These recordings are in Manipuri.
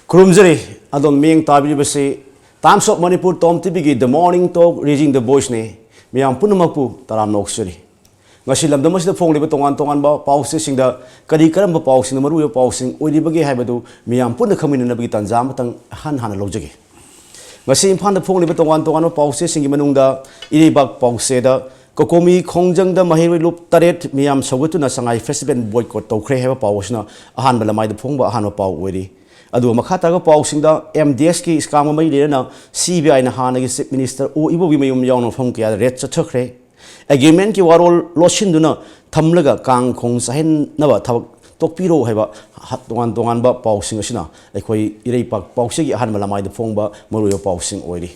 Kurumjari adon ming tabi basi Times of Manipur Tom TV The Morning Talk Raising the Voice ne miyam punumapu taram noksuri ngasi lamdam asida phongliba tongan ba pause singda kadi karamba pausing maru pausing oidibagi haibadu miyam punna khamina nabagi tanjam tang han lojage ngasi imphal da phongliba tongan ba pause singi manungda iribak pause da kokomi khongjang da mahiroi lup taret miyam sawatuna sangai festival boycott tawkhre heba pausna ahan balamai da phongba ahan pau oiri adu makata pausingda MDS ki scam mai lena CBI na hanagi chief minister o ibo mayum yawno phom kya red chathakre agreement ki warol losinduna thamlaga kang khong sahen naba thak tokpiro heba tongan ba pausing asina ekhoi irei pak pause gi han malamai da phongba maruyo pausing oiri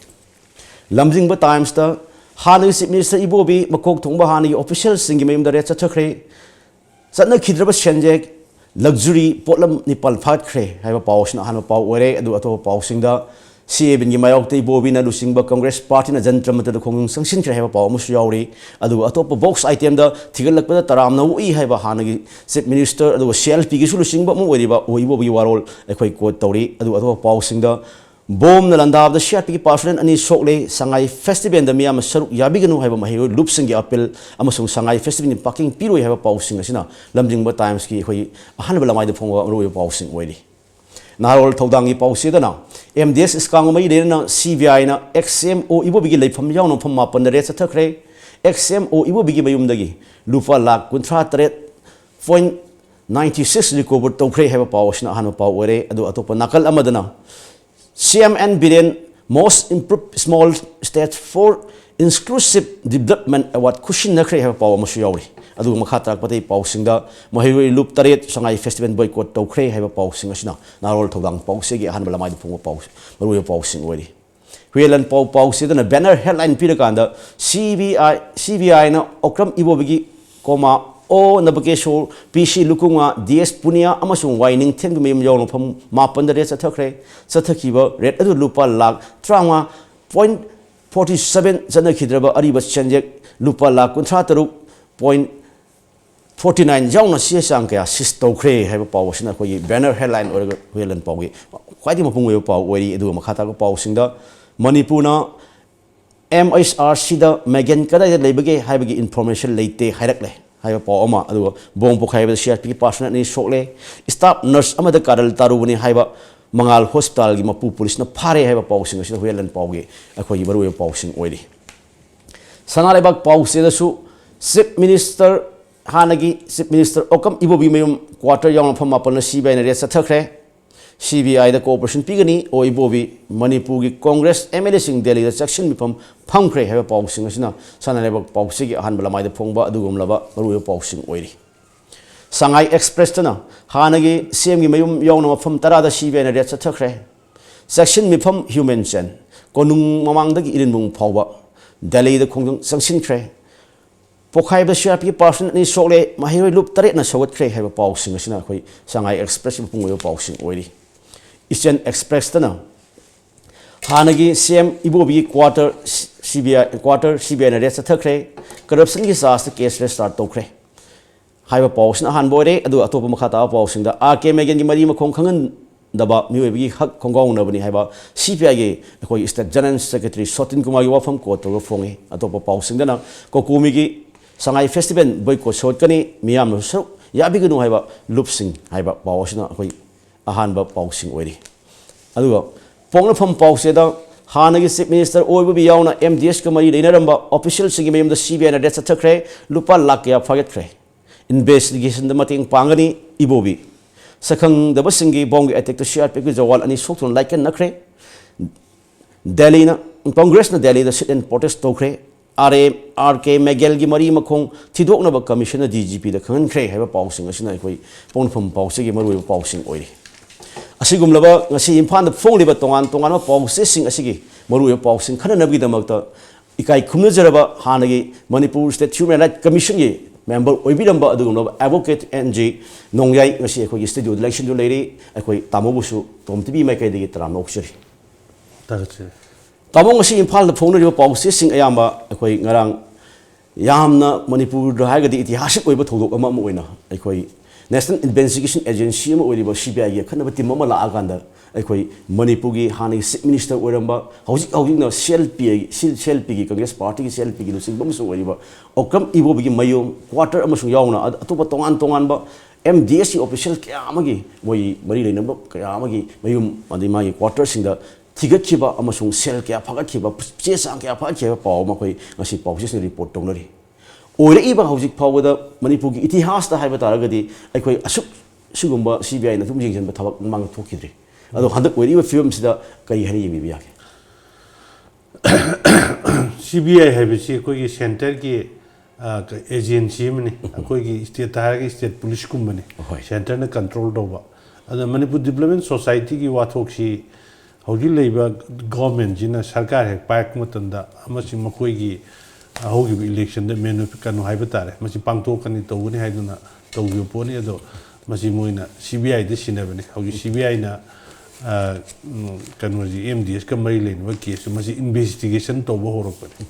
lamjing ba times ta hanagi chief minister ibo bi makok thongba hanagi official singi mayum da red chathakre satna khidraba senjek luxury potlam nipal phat khre haiba pausna han pau ore adu ato pausingda CAB ni mayok te bobina lusingba Congress party na jantra mata khong sangsin khre haiba pau mus yauri adu ato box item da thigal lakpa taram na ui haiba hanagi chief minister adu CLP gi lusingba mu oriba oibo bi warol ekhoi quote tori adu ato pausingda bom na landab da CLP ki president ani sokle sangai festival da miyam saruk yabiganu haiba mahiro lupsing gi appeal amasung sangai festival ni parking piroi haiba pausing asina lamjing ba times ki khoi ahan bala mai da phongwa ro pausing oiri narol thodang gi pause da na MDS skang mai de na CBI na XMO ibo bigi leifam yaw no pham mapan re chathakre XMO ibo bigi mayum dagi lupa lakh kunthra tret point 96 recover tokre haiba pausna ahan pau ore adu atopa nakal amadana CMN Billion Most Improved Small States for Inclusive Development Award Kushin Nakre have power Musyauri. Adu Makata Pate Pausinga, Mahiri Loop Taret, Shanghai Festival Boycott Tokre have a pausing asna, Narol Todang Pausegi, Hanbalamai Puma Paus, Maruya pausing already. Whelan Pau Pausid and a banner headline Piraganda, CBI na Okram Ibobigi, Koma. O Nabakesho, PC Lukunga, DS Punia, Amasung Wining, Tengum Yon from Mapan the Rest Atakre, Satakiba, Red Adu Lupa Lag, Trauma, point 47 Zanakidraba, Aribas Chanjek, Lupa Lag, Contrataru, point 49 Jona Siasanka, Sisto Cray, have a power, banner headline or Whelan Powi. Quite a Pungo Pow, where you do Makata Pow Sinda, Manipuna, MSR Sida, Megan Kada, Labage, have information late directly. Haiba pauma adu bom pokhai ba CRP passionate ni sokle staff nurse amada karal tarubani haiba mangal hospital gi mapu police na phare haiba pausing asina huelan pauge akhoi baru pausing oiri sanare bak pause da su chief minister hanagi chief minister okam ibobi mayum quarter yang pham mapal na CBI na re sathakre CBI da cooperation pigani o ibobi Manipur gi Congress MLA sing Delhi da section mi pham phangkre haiba pausing asina sanare bak pause gi han balamai da phongba adugum laba maru pausing oiri Shanghai Express tana hanagi CM gi mayum yawna pham tara da CBI na re sathakre section mi pham human chen konung mamang da gi irin mung phawba Delhi da khongjang sangsin khre pokhai ba CRP person ni sokle mahiroi lup taret na sawat khre haiba pausing asina khoi Shanghai Express mi phungoi pausing oiri Eastern Express tana hanagi CM ibobi quarter CBI na rest thakre corruption gi sas case restart tokre haiba pausna han boire adu atopa makhata pausing da RK Megan gi mari makhong khangan daba miwebi hak khongong na bani haiba CPI gi khoi state general secretary Sotin Kumar gi wafam ko to fongi atopa pausing da na kokumi gi Shanghai Festival boycott shot kani miyam so yabigunu haiba lupsing haiba pausna khoi ahan ba pausing oiri adu pongna pham pause da hanagi chief minister oibu bi yauna MDS ka mari leinaramba official singi mayum da CBI na death thakre lupa lakya forget kre investigation da mating pangani ibobi sakhang da basingi bongi attack to CRP ki jawal ani soktun like nakre Delhi na Congress na Delhi da sit and protest tokre RK Megel gi mari makhong thidok na ba commissioner DGP da khan kre haiba pausing asina koi pon pham pause gi maru pausing oiri asigum laba ngasi imphal da phongliba tongan ma pause sing asigi maru pausing khana nabgi damakta ikai khumna jaraba hanagi Manipur State Human Rights Commission gi member oibiramba adugum laba advocate NG nongyai ngasi khoi studio election do leiri khoi tamobusu tom tv mai kai digi tram noksiri tarche tamong ngasi imphal da phongliba pause sing ayamba khoi ngarang yamna Manipur da haigadi itihasik oiba thodok ama oina khoi National Investigation Agency ama oiriba CBI gi khanaba team ama la aganda akhoi Manipur gi hani chief minister oiramba hojik na CLP gi Congress party gi CLP gi lusing bam su oiriba okam ibo gi mayom quarter ama su yauna atopa tongan ba MDSC official kya amagi moi mari leinamba kya amagi mayum andi magi quarter singda thigatchiba amasung sel kya phagatchiba che sang kya phagatchiba paw makoi ngasi pawsis report tongnari oiraiba hojik fawada Manipur gi itihas ta haiba taragadi akhoi asuk sugumba CBI na thum jingjan ba thabak mang thokidri ado handak oiriba film sida kai hani yemi biya CBI habisi koi center ki agency mani koi ki state taragi state police kum mani center na control doba ado Manipur Development Society ki wathok si hoji leiba government jina sarkar hek paik matanda amasi makoi gi hogi election da menu kanu haiba tare masi pangto kani tawuni haiduna tawgi poni ado masi moina CBI de sinabani hogi CBI na kanu ji MDS ka mai len wa case masi investigation to bo horok pani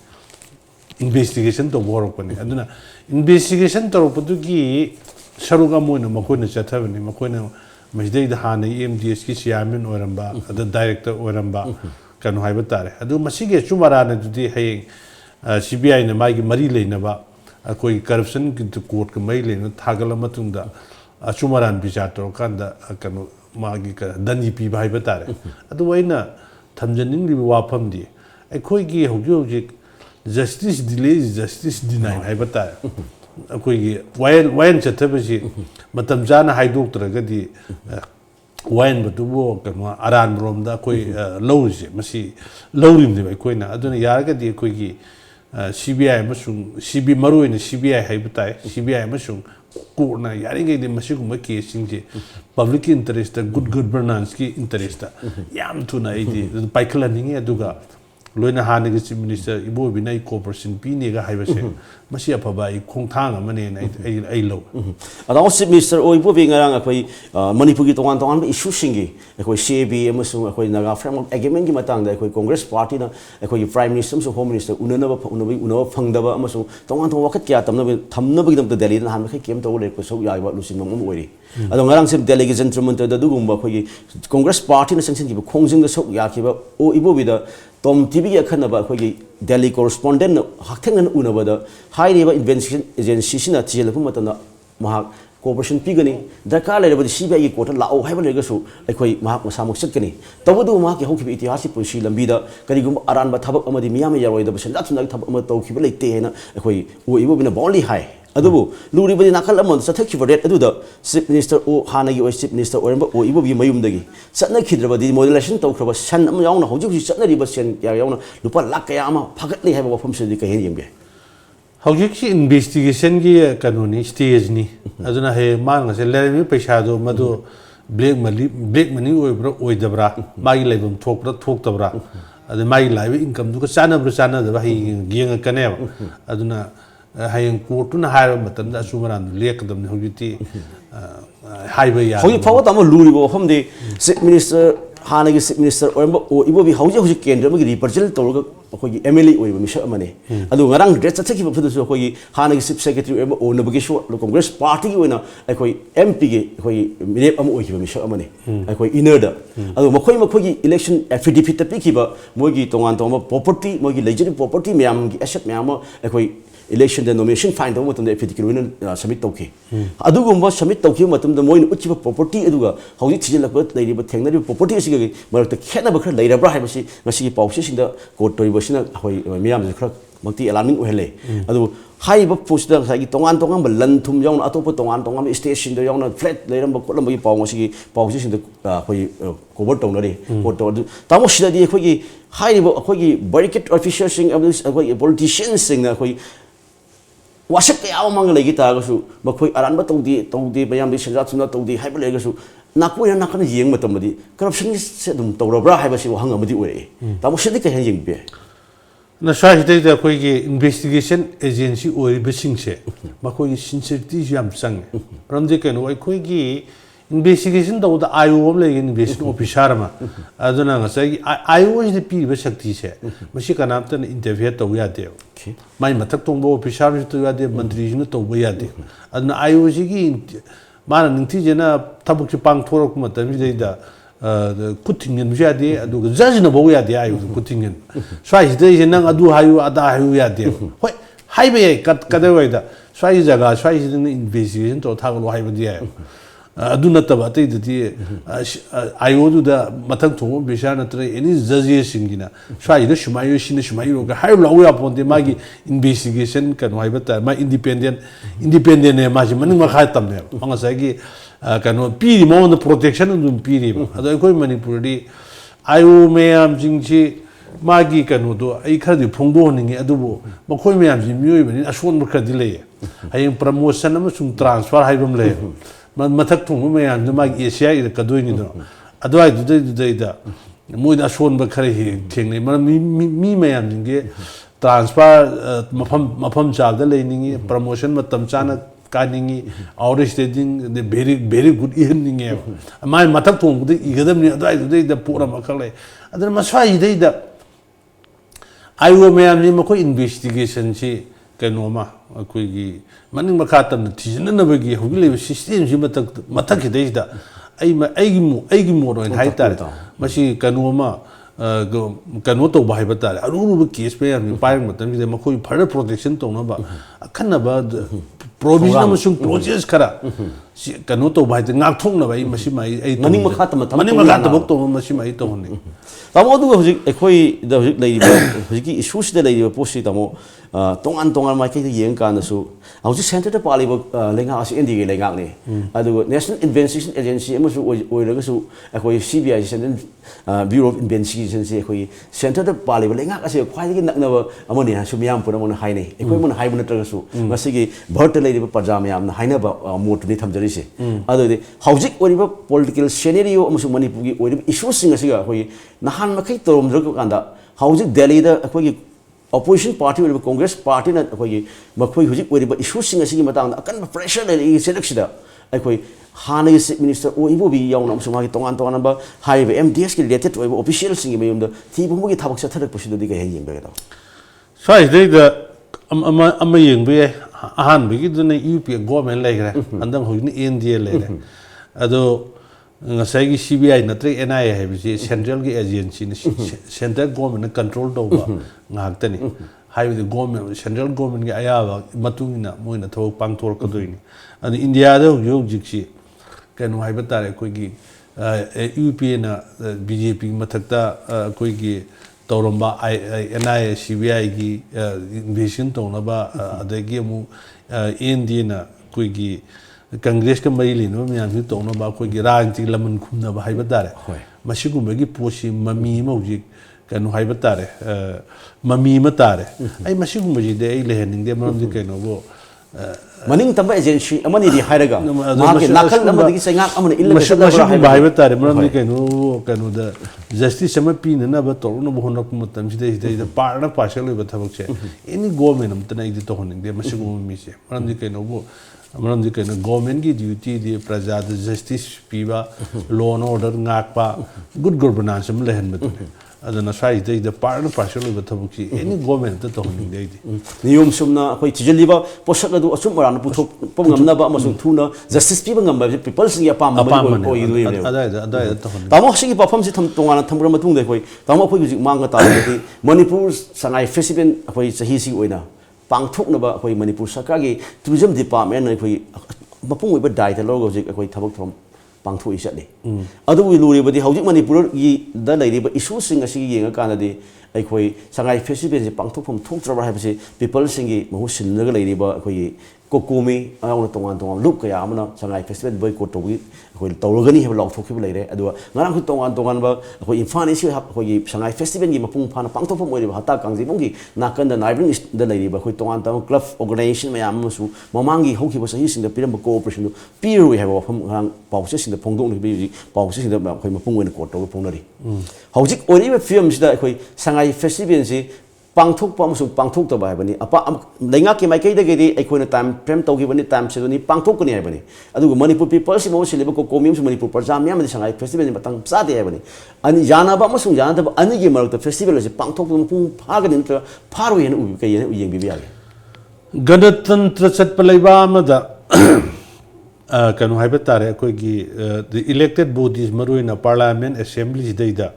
investigation to bo horok pani aduna investigation to padu gi saruga moina makoina chathabani makoina masdai da hana MDS ki chairman oramba ada director oramba kanu haiba tare adu masi ge chumara na dudi hayeng CBI na mai mari leina ba koi corruption ki court ka mai leina thagala matunda chumaran bichar to kanda kanu magi ka dani pi bai batare adu waina thamjaning li wafam di koi gi hoji justice delay justice deny hai batare koi gi wayan chathabasi matam jana haidok tragadi wayan batu bo kanu aran rom da koi lawje masi lawrim de koi na aduna yarga di koi gi CBI masung CB maruina CBI haibatai CBI masung court na yaringai de masuguma case singje public interest good governance ki interest yam thuna idi paikhlaningi aduga loina hanigi chief minister ibo binai cooperation pi ne ga haibase masi afaba I khongthang amane ai lo adaw chief minister oi bo be ngarang akhoi Manipur gi tongan issue singi akhoi CAB amasung akhoi naga framework agreement gi matang da akhoi Congress party na akhoi prime minister so home minister unaba phangdaba amasung tongan wakat kya thamna gi dam Delhi na han khai kem to le ko so ya ba lusin mom oiri ado ngarang sim delegate gentleman da dugumba akhoi Congress party na sanction gi khongjing da so ya ki ba o ibo bi da Tom TV ki akhanaba akhoi Delhi correspondent haktheng unabada high level investigation agency sina thilapum matana mahak cooperation pigani darkar lerebadi CBI ki court la au haiba legasu akhoi mahak masamuk chatkani tawadu mahak ki hokhi itihasi pusi lambida karigum aranba thabak amadi miyam yaroi da basen latuna thabak ama tawkhiba leite hena akhoi o ibo bina bonly high adubu luribadi nakal amon sathakhi red aduda chief minister o hanagi o chief minister oramba o ibo bi mayum dagi satna khidrabadi modulation tawkhaba san am yauna hoji satna riba sen ya yauna lupa lak kaya ama phagatli haiba wafam sedi ka hen yemge hojik si investigation gi kanuni stage ni aduna he mang se lermi paisa do madu black money oi dabra magi leibum thok tabra adu magi live income du ka chana da hi giang kane aduna hayeng court na hair matan da sumaran lekdam ni hojiti haiba ya hoji fawa tamo luribo famde chief minister hanagi chief minister oramba o ibo bi hoji kendra magi represent tawga akhoi MLA oiba misha amane adu ngarang dress chathaki baphudu so akhoi hanagi chief secretary oramba o nabageshwar Congress party gi oina akhoi MP gi akhoi mirep am oiba misha amane akhoi inner adu makhoi gi election affidavit ta pikiba mogi tongan property mogi legitimate property myam gi asset myam akhoi election the nomination find out matam affidavit ki submit tawki adugumba submit tawki matam da moin uchiba property aduga hauji thijilakba leiriba thengnari property asigi marakta khenaba khara leirabra haibasi ngasi pawse sinda court toibasina hoi miyam khara makti alarming ohele adu haiba posta sagi tongan lan thum yauna atopa tongan station da yauna flat leiramba kolam gi paw ngasi pawse sinda hoi cover townari court to tamo sida di khoi haiba khoi barricade officers sing khoi politicians sing na khoi wasap kaya mang lagi tagasu makhoi aranba tawdi bayam di senjat suna tawdi haiba legasu nakuna nakana yeng matamadi corruption se dum tawrabra haiba si wahang amadi ore tamo sidi ka hen yeng be na shahidai da koi gi investigation agency ori besing se makhoi sincerity jam sang ramje ken oi koi gi investigation da uda ayo om le investigation officer ma aduna nga sai ayo is the pi be shakti se mashi kanam tan interview to ya de mai matak tong bo officer to ya de mantri jinu to ya de aduna ayo ji gi माना निंगथीजेना थबक पांग थोरक मतमसिदैदा कुथिंगन यादे अदुगा जजना बो यादे आयु कुथिंगन स्वाइसिदैजे नंग अदु हायु अदा हायु यादे होय हाइबे कदवैदा स्वाइ जगह स्वाइसिदन इन्वेस्टिगेशन तो थागलो हाइबदि आयु अदु नतब अतैदि आयोदुदा मथंग थोंग बिसा नत्र एनी जजे सिंगिना स्वाइदा सुमायो सिने सुमायो का हायु लाउ या पोंदे मागी इन्वेस्टिगेशन कनो हाइबता मा इंडिपेंडेंट ने माजी मनिंग मखा तमने मंगसागी कनो पीरी मोन प्रोटेक्शन उन पीरी अदो कोई मणिपुरदी आयु मैम जिंगची मागी कनो दो आई खरदि फोंदो हनिंगे अदुबो मखोय मैम जि मियोय बनि असोन खरदि लेय हायिंग प्रमोशन अमसुंग ट्रांसफर हाइबम लेय मथक थोंग मैम मागी एशिया इद कदोयनि दो अदवाय दुदैदा मोय असोन खरे हे थेंगने मी मैम जिंगे ट्रांसफर मफम चालदा लेनिंगे प्रमोशन मतम चाना कानिंगी आउट स्टेजिंग वेरी गुड इहनिंगे माय मथक थोंग इगदमनि अदवाय दुदैदा पोरा मखले अदर मस्वाइदैदा आयो मैम नि मखो इन्वेस्टिगेशन से कनोमा अखोगी मनिंग मखा तम थिजननबगी होगिले सिस्टम सि मथक खिदैदा ऐगी मोड ओइन हाइतारे मसी कनोमा कनो तो बाय बतारे अरुरु केस पे यार पायंग मतम जे मखोई फर्दर प्रोटेक्शन तोनबा अखनबा प्रोविजन अमसुंग प्रोसेस खरा कनो तो बाय ngaक थोंनबा आई मसी माई आई मनिंग मखा तम तो मसी माई तो होने तामो अदुगा हुजिक एखोई द हुजिक लेरिबा हुजिकी इशूस द लेरिबा पोसी तामो तोंगान माइकै येंग कानसु हुजिक सेंटर द पालिबो लेंगा अस इंडिया लेंगाक ने अदुगा नेशनल इन्वेस्टिगेशन एजेंसी अमसु ओइरगसु एखोई CBI central bureau of investigation से एखोई सेंटर द पालिबो लेंगाक असे ख्वाइदि नकनबा अमनि हासु मियाम पुनमन हाइने एखोई मन हाइबन नत्रगसु मसिगी भर्ट लेरिबा प्रजा मियाम हाइनबा मोटनि थमजरिसे अदुदि हुजिक ओरिबा पॉलिटिकल सिनेरियो अमसु मणिपुरगी ओरिबा इशूस सिंग असिगा एखोई नहान मखै तोरमद्रक कांदा हुजिक दिल्लीदा एखोई opposition party or Congress party na akhoi makhoi huji oriba issues singa sigi matang akan pressure le selection akhoi hana chief minister o ibo bi yauna amsuma gi tongan ba hive MDS ki related oibo official singi mayum da thi bung gi thabak sa tharak pusi di ga yeng ba da sai dei da ama yeng be ahan bi gi dune UP government lai gra andang hoi ni NDA lai gra ado ngasai CBI natre NIA hai bi central gi agency ni central government control do ba ngak tani hai bi government central government gi aya ba matungina moina thok pangthor ka doini ani India da yog jiksi kanu hai batare koi gi UP na BJP mathakta koi gi tawramba NIA CBI gi investigation tawna ba adagi mu NDA na koi gi Congress का मई लेनो मैं तो ना बा कोई राजनीतिक लमन खुमना बाय बतारे मसिगुंबगी पोसी ममी मौजी कनो हाय बतारे ममी मतारे आई मसिगुंबजी दे आई लेहनिंग दे मरम कनो वो मनिंग तब एजेंसी अमनि दि हायरगा माके नाखल नमदि सेंगा अमनि इल्ल मसिगुं बाय बतारे मरम कनो कनो द जस्टिस सम पीन ना ब तोरनो बहनक मतम सिदे सिदे पार्टनर पार्शल ब थबक छे एनी गवर्नमेंट अमतना इदि तो होनिंग दे मसिगुं मी से मरम कनो वो मरम कनो गवर्नमेंट की ड्यूटी दि प्रजा द जस्टिस पीबा law and order ngakpa good governance am lehen betune adana sai de partner partial ब थबक एनी गवर्नमेंट तो होनिंग दे नियम सुमना अखोई चिजलिबा पोसक अदु असुम मरान पुथोक पमगमना बा मसु थुना जस्टिस पीबा ngamba people singi apam ko इदु अदा तो होनिंग तामो सिगी परफॉर्म से थम तोंगाना थमरा मतुंग दे कोई तामो अखोई हुजिक मांगा तादि मणिपुर संगाई फेस्टिवल अखोई सही सी ओइना पांगथोकनबा अखोई मणिपुर सरकार की टूरिज्म डिपार्टमेंट अखोई मपुंग ओइबा दायित्व लौग हुजिक अखोई थबक थम पांगथोई चले अदु लुरिबदि हुजिक मणिपुर की द लैरिबा इशू सिंग असि येंगा कानदि अखोई संगाई फेस्टिवल से पांगथोफम थोकत्रबा हाबसे पीपल सिंगी महु सिनलगा लैरिबा अखोई कोकोमी आउन तोंगान लुक कया आमना संगाई फेस्टिवल बॉयकॉट तौगी अखोई तौरगनी हेब लौथोखिब लैरे अदु ngarang तोंगान बा अखोई इम्फाल इसी अखोई संगाई फेस्टिवल की मपुंग फाना पांगथोफम ओइरिबा हता कांगजिबोंगी नाकन द नाइबरिंग द लैरिबा अखोई तोंगान क्लब ऑर्गेनाइजेशन मयाम मसु ममांगी हौखिबा सही सिंग द पिरम कोऑपरेशन पीरु हेब वफम ngarang पाउसे सिंग द फोंगदोंनि बि पाउसे सिंग द अखोई मपुंग ओइन कोट तौग फोंनरि हौजिक ओरिबा फिल्म सिदा अखोई संगाई फेस्टिवल से पांगथोकपा अमसुंग पांगथोकतबा हायबनि अपा लैंगा के माइकैदगेदि अखोइना टाइम फ्रेम तौगिबनि टाइम सेदुनि पांगथोकनि हायबनि अदुगु मणिपुर पीपल सि मो सिलेबा को कोमियम मणिपुर प्रजा म्यामदि संगाई फेस्टिवल मतंग सादे हायबनि अनि जानबा अमसुंग जानदबा अनिगे मरक्ता फेस्टिवल से पांगथोकपा मपुंग फागनि नत्र फारो हेन उबि कयेन उयेंबिबि यागे गणतंत्र Chatap लैबा अमदा kanu hai batare koi gi the elected bodies maruina parliament assembly deida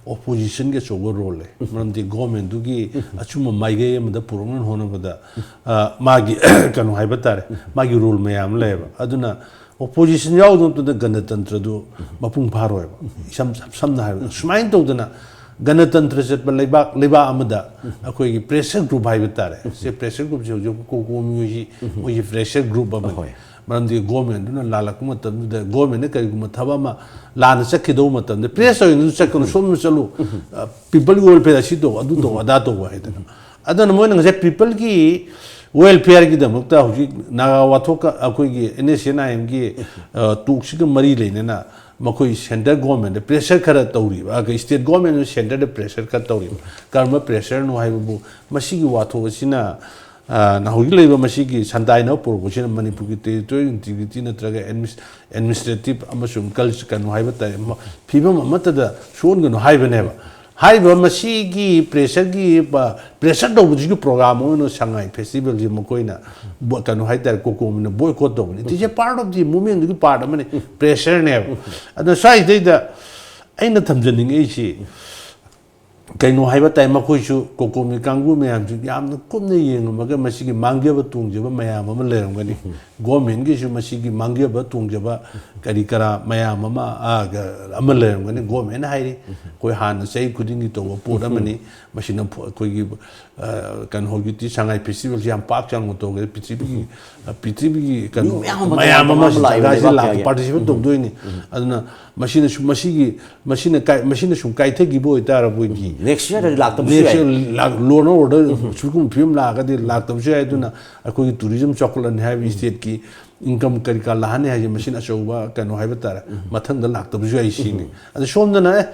opposition ge chogo role maram di government du gi achuma maige am da purong hona bada magi kanu hai batare magi rule mayam leba aduna opposition yaw dum to ganatantra du mapung pharoi samna hai sumain to dana ganatantra set ba leba amada akoi gi pressure group hai batare se pressure group jo ko mi ji pressure group ba maramdi government na lalak matam da government ne kari kuma thaba ma lana sakhido matam de press oin sakon som chalu people welfare si do adu do ada to wa ida adana mo na people ki welfare ki da mukta huji na wathoka akoi gi nsnim gi tuksi ga mari leine na makoi center government pressure khara tawri ba ga state government center de pressure ka tawri karma pressure no hai bu masi gi watho sina na hogi leba masigi sandai na proportion manipur ki territorial integrity na traga administrative amasum culture kanu haiba ta phibam amata da shon ganu haiba neba haiba masigi pressure gi ba pressure do buji program no sangai festival ji mokoina kanu haita ko ko na boycott do ni this is part of the movement gi part amane pressure neba ada sai da aina thamjaning ei chi kaino haiba tai makoi chu kokomi kangu mayam chu yamna kumne yeng maga masigi mangya ba tungje ba mayam ma leram gani government gi chu masigi mangya ba tungje ba kari kara mayam ma ga amal leram gani government hairi koi han sei kuding gi to po da mani masina koi gi kan hogi ti sangai festival jam pak chang to ge ptv kan mayam ma ga participate to do ni aduna masina shum kai the gi boy tara boy gi next year lak tam next year law and order chukum film la ga de lak tam sai duna akoi tourism chocolate have state ki income kari ka lahane ha machine achoba kanu hai batara mathang da lak tam sai si ni ada shom da na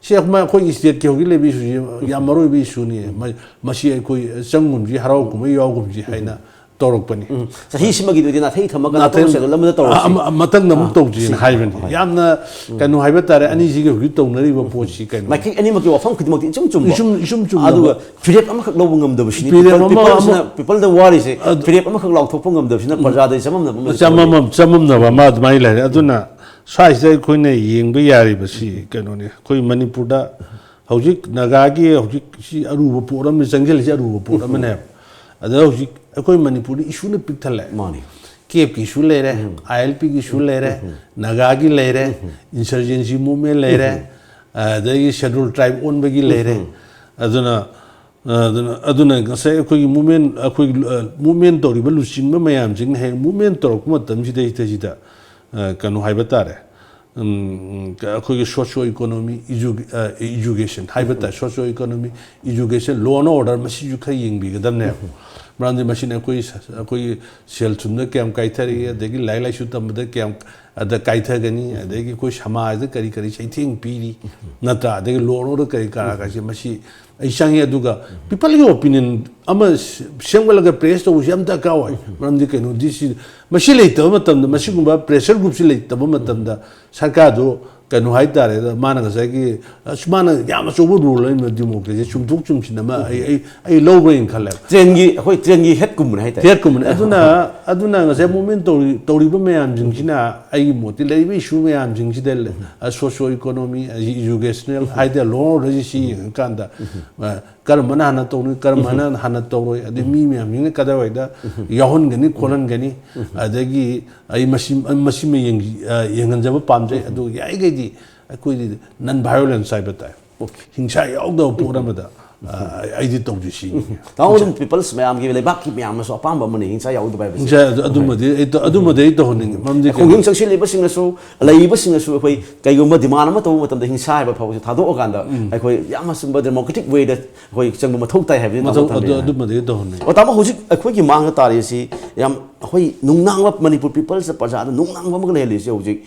sheikh ma khoi state ki hogi le bi su ya maroi bi su ni machi koi changun ji harau kum yaw gum ji haina torok pani sahi simagi du dina thei thamaga na to se lam da torok matang na muk to ji haiben yamna kanu haiba tare ani ji ge to nari ba po chi kan mai ki ani ma ki wafam khidmak ti chum chum adu firep ama khak lobu ngam da bishni people the war is firep ama khak law thok ngam da bishna parja da chamam na ba ma mai la aduna sai sai khoi ne yeng ba yari ba si kanu ne khoi manipur da hojik naga gi hojik si aru ba poram ni jangjel si aru ba poram ne ada hojik akoi manipur issue ne pik thale mani kep ki issue le re ilp ki issue le re naga gi le re insurgency movement le re the scheduled tribe on bagi le re aduna sai akoi movement tori ba lusin ba mayam jing he movement tor kuma tam ji da kanu hai batare akoi socio economy education hai bata socio economy education law and order masi ju khai yeng bi gadam ne brandi machine koi sel chunna kyam kaithari adegi lai shu tam da kyam ada kaitha gani adegi koi samaj da kari chaithing piri nata adegi loro kari kara ka masi aisang ya duga people your opinion ama semgala ga press to jam ta ka wai brandi kenu this masi le to matam da masi gumba pressure group si le to matam da sarkar do kanu hai tare da mana ga sai ki asmana yam so bu rule in democracy chum thuk chum sin ma ai low brain khale train gi head kum hai tare head kum aduna ga sai moment to ri ba me am jing sina ai moti le bi shu me am jing sidel socio economy educational hai da law regisi kan da karmana hana to ni karmana hana to roi adi mi me am ni kada wai da yahon gani kolan gani adagi ai masi me yengan jaba pamjai adu yai ge di akoi non violence sai bata hingsa yaw da puramada ai di tong ji si taun people me am gi le bak ki me am so pam ba mani hingsa yaw du ba hingsa adumade to honing mamdi ko hing sang sile ba sing so lei ba sing so akoi kai gum demand ma to matam da hingsa ba phau thado kan da akoi yam sum ba democratic way da akoi chang ma thok tai ha bi adumade to honing o ta ma hojik akoi gi mang ta ri si yam akoi nungnang ba manipur people sa parja da nungnang ba ma le li si hojik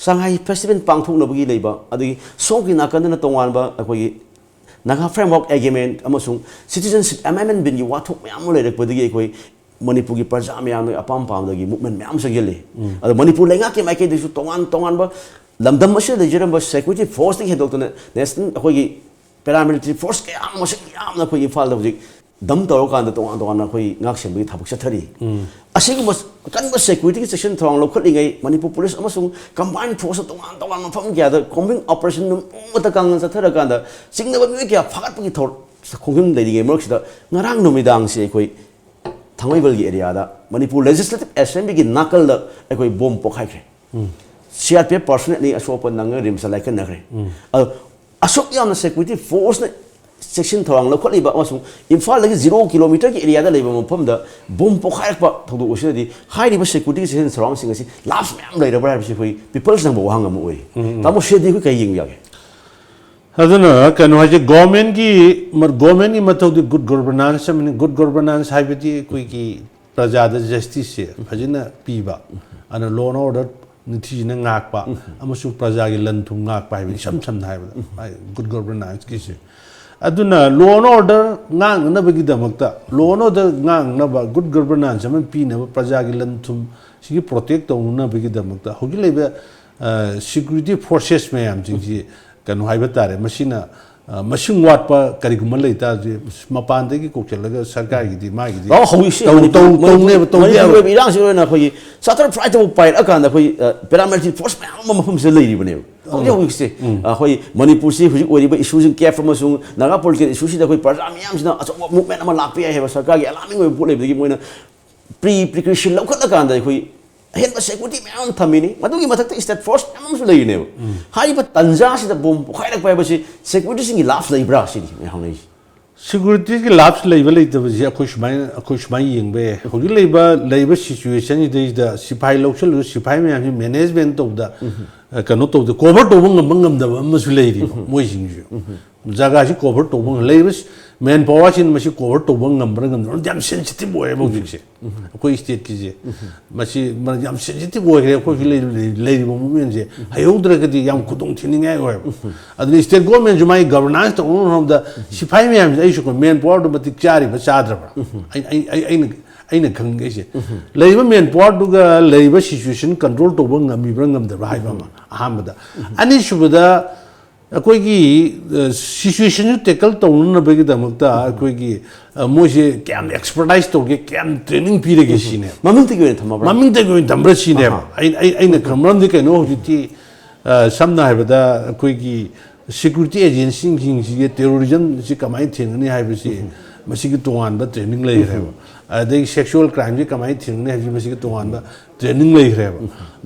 Shanghai Festival pangthok na bagi leiba adi soki na kan na tongwan ba akoi naga framework agreement amasung citizenship amendment bin gi wathok myam le rek padi gi akoi manipur gi parja myam apam pam da gi movement myam sa gele adi manipur lenga ke mai ke disu tongan ba lamdam mashe de jeram ba security force thing hedok to national akoi gi paramilitary force ke am mashe yam na akoi fal da bagi dam tawar kan da tong tong na khoi ngak sem bi thabuk chathari asing mas kan ba security section thong lo khot lingai manipur police amasung combined force tong mafam kya da combing operation num mata kang chathara kan da singna ba mi kya phagat pagi thor khongim dai ge mok sida ngarang numidang se khoi thangoibal gi area da manipur legislative assembly gi nakal da khoi bom pokhai khre CRPF personally asopan nang rim sa like na khre asok yam security force section thorang lo kholi ba amasung imphal lagi 0 kilometer ki area da leiba mafam da bom pokhai pa thodu usidi high river security section thorang sing asi last mem lai ra si khoi people sang bo hang am oi tamo shedi khoi kai ying ya aduna kanu haje government ki mathau di good governance good governance haibati koi ki praja da justice se phajina piba ana law and order nithi na ngak pa amasung praja gi lan thum ngak pa bi sam hai good governance ki se aduna law and order ngang na bagi damakta law and order ngang na ba good governance am pi na praja gi lan thum sigi protect to na bagi damakta hogi leba security forces me am ji kanu haiba tare machine machine wat pa karigum lai ta mapan de gi kokchelaga sarkar gi di ma gi di howi si to ya bi rang si na khoi satar pride to pai akan da khoi paramilitary force ma mafum se lai ri bane howi si khoi manipur si huji ori ba issue jing care from sung naga political issue si da khoi parja miyam sina aso movement ama lakpi ai ba sarkar gi alarming oi pole bi gi moina precaution lokhat akan da khoi hen ba security miyam thamini madugi mathak state force amam su lai ne hai ba tanja si da bom khai rak pai ba si security sing gi laps lai bra si me hang nei security ki laps leiba leita ba ji akhoi yeng be hogi leiba situation ni da sipai loksal sipai me am management to da kanu to da cover to ngam da masu leiri moi sing ju jaga si cover to leiba main power chin masi cover to ngam jam sensitive boy bo ji se akhoi state ki je masi jam sensitive boy re akhoi leiri bo mu je hayodra ka di yam kudong thining ai oi adni state government ju mai governance to on da sipai me am ai su ko main power do matik chari ba sadra ba aina khang ge se leiba main power du ga leiba situation control to ngam da ba hai ba ma ahamda ani subada akoi gi situation you tackle to na ba gi damakta akoi gi moje kyam expertise to ge kyam training pire ge sine maming te ge thama bra maming te ge thambra sine aina khamram de ke no hiti samna hai ba da akoi gi security agency king ji terrorism ji kamai thengni hai ba si masi gi tongan ba training lai re ba adai sexual crime ji kamai thengni hai ji masi gi tongan ba training lai re ba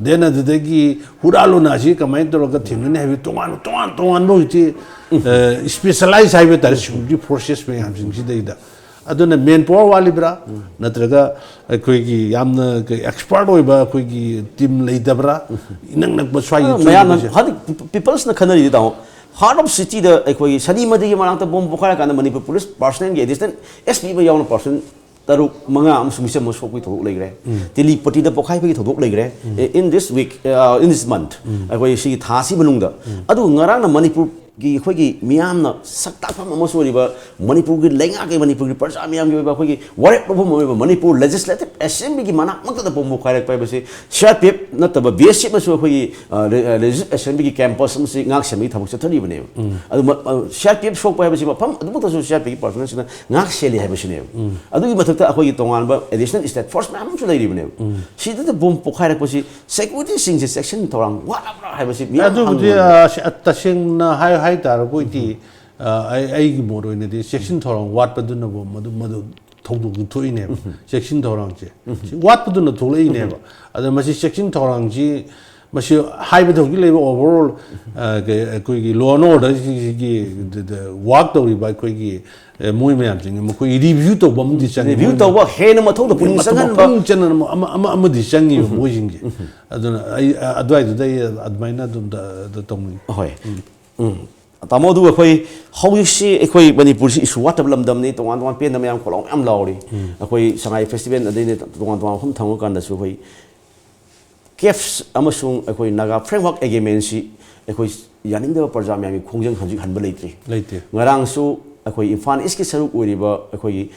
then adagi huralo na ji kamai to ga thengni hai tongan no ji specialize hai ba tar security forces me ham jing ji dai da aduna main power wali bra natraga koi gi yamna expert oi ba koi gi team lai da bra inang nak ba swai people's na khanari da heart of city da khoi sani madi gi manang ta bom bukhara kan manipur police person ge distant SP ba yawn person taru manga am sumisem mo sokui thok lai gre tili pati da pokhai bi thok lai gre in this week in this month khoi si thasi manung da adu ngarang na manipur gi khoi gi miam na sakta pham mo sori ba manipur gi lenga ge manipur gi parsa miam gi ba khoi gi ware problem mo ba manipur legislative assembly gi manak mak da bom bukhara pai ba si sharpep na ta ba basic ma so khoi gi legislative assembly gi campus ma si ngak semi thamuk sa thani bane adu sharpep sok pai ba si ma pham adu ta so sharpep gi person sina ngak seli hai ba si ne adu gi mathak ta khoi gi tongan ba additional state force ma am su lai ri bane si da bom bukhara ba si security sing section thorang wa hai ba si adu di atasing na hai tar ko ti ai gi moro ne di section thorang wat pa dun na bo madu thodu gu thoi ne section thorang che wat pa dun na tholai ne ba ada masi section thorang ji masi hai ba thogi le overall ko gi law and order gi work to ba ko gi moi me am jing mo ko review to bom di chang review to ba he na ma thod da pun sangan ba pun chan ama di chang ni mo jing gi aduna ai adwai dai admaina dum da tong hoi tamo du khoi howi si khoi manipur si isu wat lam dam ni tongan pen na yam kholong am lauri khoi sangai festival adai ne tongan hum thang kan da su khoi kefs amasung khoi naga framework agreement si khoi yaning da parja mi khongjang hanji hanba leite ngarang su khoi infan iski saruk uriba khoi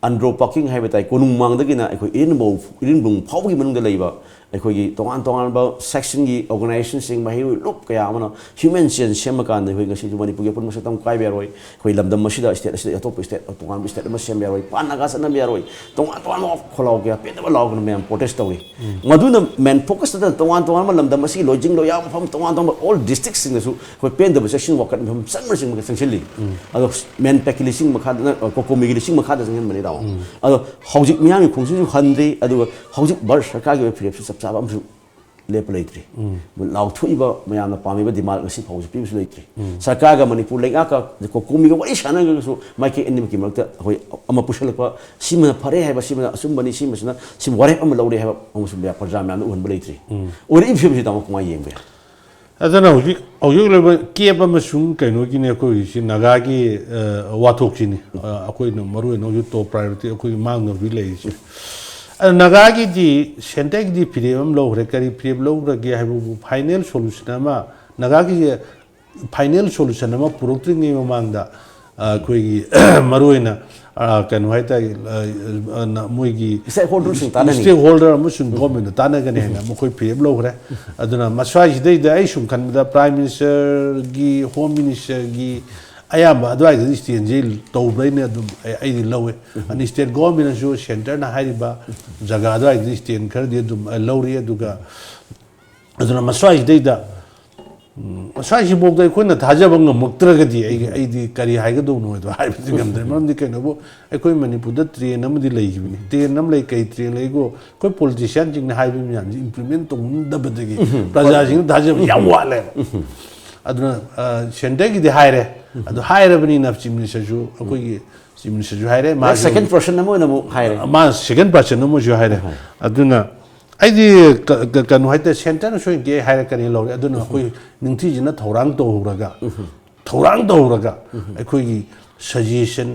andro parking hai batai konung mang da gina khoi irin bung phau gi manung da leiba ꯑꯩꯈꯣꯏꯒꯤ ꯇꯣꯉꯥꯟ ꯇꯣꯉꯥꯟꯕ ꯁꯦꯛꯁꯟꯒꯤ ꯑꯣꯔꯒꯅꯥꯏꯖꯦꯁꯟꯁꯤꯡ ꯃꯍꯩꯔꯣꯏ ꯂꯨꯞ ꯀꯌꯥ ꯑꯃꯅ ꯍ꯭ꯌꯨꯃꯦꯟ ꯆꯦꯟ ꯁꯦꯝꯃꯀꯥꯟꯗ ꯑꯩꯈꯣꯏ ꯉꯁꯤꯁꯨ ꯃꯅꯤꯄꯨꯔꯒꯤ ꯑꯄꯨꯟꯕ ꯁꯛꯇꯝ ꯀꯥꯏꯕ ꯌꯥꯔꯣꯏ ꯑꯩꯈꯣꯏ ꯂꯝꯗꯝ ꯑꯁꯤꯗ ꯁ꯭ꯇꯦꯠ ꯑꯁꯤꯗ ꯑꯇꯣꯞꯄ ꯁ꯭ꯇꯦꯠ ꯇꯣꯉꯥꯟꯕ ꯁ꯭ꯇꯦꯠ ꯑꯃ ꯁꯦꯝꯕ ꯌꯥꯔꯣꯏ ꯄꯥꯟ ꯅꯥꯒꯥ ꯆꯠꯅꯕ ꯌꯥꯔꯣꯏ ꯇꯣꯉꯥꯟ ꯇꯣꯉꯥꯟꯕ ꯈꯣꯜꯂꯥꯎ ꯀꯌꯥ ꯄꯦꯟꯗꯕ ꯂꯥꯎꯒꯅ ꯃꯌꯥꯝ ꯄ꯭ꯔꯣꯇꯦꯁ ꯇꯧꯏ ꯃꯗꯨꯅ ꯃꯦꯟ ꯐꯣꯀꯁꯇ ꯇꯣꯉꯥꯟ ꯇꯣꯉꯥꯟꯕ ꯂꯝꯗꯝ ꯑꯁꯤꯒꯤ ꯂꯣꯏꯖꯤꯡ ꯂꯣꯏꯌꯥ ꯃꯐꯝ ꯇꯣꯉꯥꯟ ꯇꯣꯉꯥꯟꯕ ꯑꯣꯜ ꯗꯤꯁꯇ꯭ꯔꯤꯛꯁꯤꯡꯗꯁꯨ ꯑꯩꯈꯣꯏ ꯄꯦꯟꯗꯕ ꯁꯦꯛꯁꯟ ꯋꯥꯀꯠ ꯃꯐꯝ ꯆꯪꯕꯁꯤꯡ ꯆꯪꯁꯤꯜꯂꯤ ꯑꯗꯣ ꯃꯦꯟ ꯄꯦꯛꯀꯤ ꯂꯤꯁꯤꯡ ꯃꯈꯥꯗ ꯀꯣꯀꯣꯃꯤꯒꯤ ꯂꯤꯁꯤꯡ ꯃꯈꯥꯗ ꯆꯪꯁꯤꯟꯕꯅꯤ ꯇꯥꯃꯣ ꯑꯗꯣ ꯍꯧꯖꯤꯛ ꯃꯤꯌꯥꯝꯒꯤ ꯈꯣꯡꯖꯪꯁꯨ ꯍꯟꯗ꯭ꯔꯤ ꯑꯗꯨꯒ ꯍꯧꯖꯤꯛ ꯚꯥꯔꯠ ꯁꯔꯀꯥꯔꯒꯤ ꯑꯣꯏꯕ ꯐꯤꯔꯦꯞꯁꯨ ꯆꯞ ꯆꯥꯕ ꯑꯃꯁꯨ ꯂꯦꯞꯄ ꯂꯩꯇ꯭ꯔꯤ ꯂꯥꯎꯊꯣꯛꯏꯕ ꯃꯌꯥꯝꯅ ꯄꯥꯝꯃꯤꯕ ꯗꯤꯃꯥꯟ ꯉꯁꯤ ꯐꯥꯎꯕꯁꯨ ꯄꯤꯕꯁꯨ ꯂꯩꯇ꯭ꯔꯤ ꯁꯔꯀꯥꯔꯒ ꯃꯅꯤꯄꯨꯔ ꯂꯩꯉꯥꯛꯀ ꯀꯣꯀꯣꯃꯤꯒ ꯋꯥꯔꯤ ꯁꯥꯟꯅꯔꯒꯁꯨ ꯃꯥꯏꯀꯩ ꯑꯅꯤꯃꯛꯀꯤ ꯃꯔꯛꯇ ꯑꯩꯈꯣꯏ ꯑꯃ ꯄꯨꯁꯜꯂꯛꯄ ꯁꯤꯃꯅ ꯐꯔꯦ ꯍꯥꯏꯕ ꯁꯤꯃꯅ ꯑꯆꯨꯝꯕꯅꯤ ꯁꯤꯃꯁꯤꯅ ꯁꯤ ꯋꯥꯔꯦꯞ ꯑꯃ ꯂꯧꯔꯦ ꯍꯥꯏꯕ ꯑꯃꯁꯨꯡ ꯄ꯭ꯔꯖꯥ ꯃꯌꯥꯝꯗ ꯎꯍꯟꯕ ꯂꯩꯇ꯭ꯔꯤ ꯑꯣꯏꯔꯛꯏꯕ ꯐꯤꯕꯝꯁꯤ ꯇꯥꯃꯣ ꯀꯃꯥꯏꯅ ꯌꯦꯡꯕ ꯌꯥꯏ ꯑꯗꯨꯅ ꯍꯧꯖꯤꯛ ꯂꯩꯕ ꯀꯦꯞ ꯑꯃꯁꯨꯡ ꯀꯩꯅꯣꯒꯤꯅꯤ ꯑꯩꯈꯣꯏꯒꯤꯁꯤ ꯅꯥꯒꯥꯒꯤ ꯋꯥꯊꯣꯛꯁꯤꯅꯤ ꯑꯩꯈꯣꯏꯅ ꯃꯔꯨꯑꯣꯏꯅ ꯍꯧꯖꯤꯛ ꯇꯣꯞ ꯄ꯭ꯔꯥꯏꯌꯣꯔꯤꯇꯤ ꯑꯩꯈꯣꯏꯒꯤ ꯃꯥꯡꯅꯕꯤ ꯂꯩꯔꯤꯁꯦ ꯑꯗꯨ ꯅꯥꯒꯥꯒꯤꯗꯤ ꯁꯦꯟꯇꯔꯒꯤꯗꯤ ꯐꯤꯔꯦꯞ ꯑꯃ ꯂꯧꯈ꯭ꯔꯦ ꯀꯔꯤ ꯐꯤꯔꯦꯞ ꯂꯧꯈ꯭ꯔꯒꯦ ꯍꯥꯏꯕꯕꯨ ꯐꯥꯏꯅꯦꯜ ꯁꯣꯂꯨꯁꯟ ꯑꯃ ꯅꯥꯒꯥꯒꯤ ꯐꯥꯏꯅꯦꯜ ꯁꯣꯂꯨꯁꯟ ꯑꯃ ꯄꯨꯔꯛꯇ꯭ꯔꯤꯉꯩ ꯃꯃꯥꯡꯗ ꯑꯩꯈꯣꯏꯒꯤ ꯃꯔꯨꯑꯣꯏꯅ ꯀꯩꯅꯣ ꯍꯥꯏꯇꯥꯔꯦ ꯃꯣꯏꯒꯤ ꯁ꯭ꯇꯦꯛ ꯍꯣꯜꯗꯔ ꯑꯃꯁꯨꯡ ꯒꯣꯔꯃꯦꯟꯗ ꯇꯥꯟꯅꯒꯅꯤ ꯍꯥꯏꯅ ꯃꯈꯣꯏ ꯐꯤꯔꯦꯞ ꯂꯧꯈ꯭ꯔꯦ ꯑꯗꯨꯅ ꯃꯁ꯭ꯋꯥꯏꯁꯤꯗꯩꯗ ꯑꯩ ꯁꯨꯝ ꯈꯟꯕꯗ ꯄ꯭ꯔꯥꯏꯝ ꯃꯤꯅꯤꯁꯇꯔꯒꯤ ꯍꯣꯝ ꯃꯤꯅꯤꯁꯇꯔꯒꯤ ꯑꯌꯥꯝꯕ ꯑꯗꯨꯋꯥꯏꯗꯗꯤ ꯁ꯭ꯇꯦꯟꯁꯦ ꯇꯧꯕ꯭ꯔꯩꯅ ꯑꯗꯨꯝ ꯑꯩꯗꯤ ꯂꯧꯋꯦ ꯑꯗꯨ ꯁ꯭ꯇꯦꯠ ꯒꯣꯔꯃꯦꯟꯅꯁꯨ ꯁꯦꯟꯇꯔꯅ ꯍꯥꯏꯔꯤꯕ ꯖꯒꯥ ꯑꯗꯨꯋꯥꯏꯗꯗꯤ ꯁ꯭ꯇꯦꯠ ꯈꯔꯗꯤ ꯑꯗꯨꯝ ꯂꯧꯔꯤ ꯑꯗꯨꯒ ꯑꯗꯨꯅ ꯃꯁ꯭ꯋꯥꯏꯁꯤꯗꯩꯗ ꯃꯁ꯭ꯋꯥꯏꯁꯤꯐꯥꯎꯗ ꯑꯩꯈꯣꯏꯅ ꯊꯥꯖꯕ ꯉꯝꯃꯛꯇ꯭ꯔꯒꯗꯤ ꯑꯩꯗꯤ ꯀꯔꯤ ꯍꯥꯏꯒꯗꯧꯅꯣꯗꯣ ꯍꯥꯏꯕꯗꯤ ꯉꯝꯗ꯭ꯔꯦ ꯃꯔꯝꯗꯤ ꯀꯩꯅꯣꯕꯨ ꯑꯩꯈꯣꯏ ꯃꯅꯤꯄꯨꯔꯗ ꯇ꯭ꯔꯦꯟ ꯑꯃꯗꯤ ꯂꯩꯈꯤꯕꯅꯤ ꯇ꯭ꯔꯦꯟ ꯑꯃ ꯂꯩ ꯀꯩ ꯇ꯭ꯔꯦꯟ ꯂꯩꯒꯣ ꯑꯩꯈꯣꯏ ꯄꯣꯂꯤꯇꯤꯁꯤꯌꯥꯟꯁꯤꯡꯅ ꯍꯥꯏꯕ ꯃꯌꯥꯝꯁꯤ ꯏꯝꯄ꯭ꯂꯤꯃꯦꯟ ꯇꯧꯅꯤꯡꯗꯕꯗꯒꯤ प्रजासिंग धाजब याम वाले अदुना सेंटर की हायरे अदु हायरबनी न चीफ मिनिस्टर जो कोई चीफ मिनिस्टर जो हायरे मा सेकंड पर्सन नमो नमो हायरे मा सेकंड पर्सन नमो जो हायरे अदुना आइदी कनु हायते सेंटर न सोइन के हायरे कनी लौरे अदुना कोई निंथि जिना थौरांग तौरगा अखोई सजेशन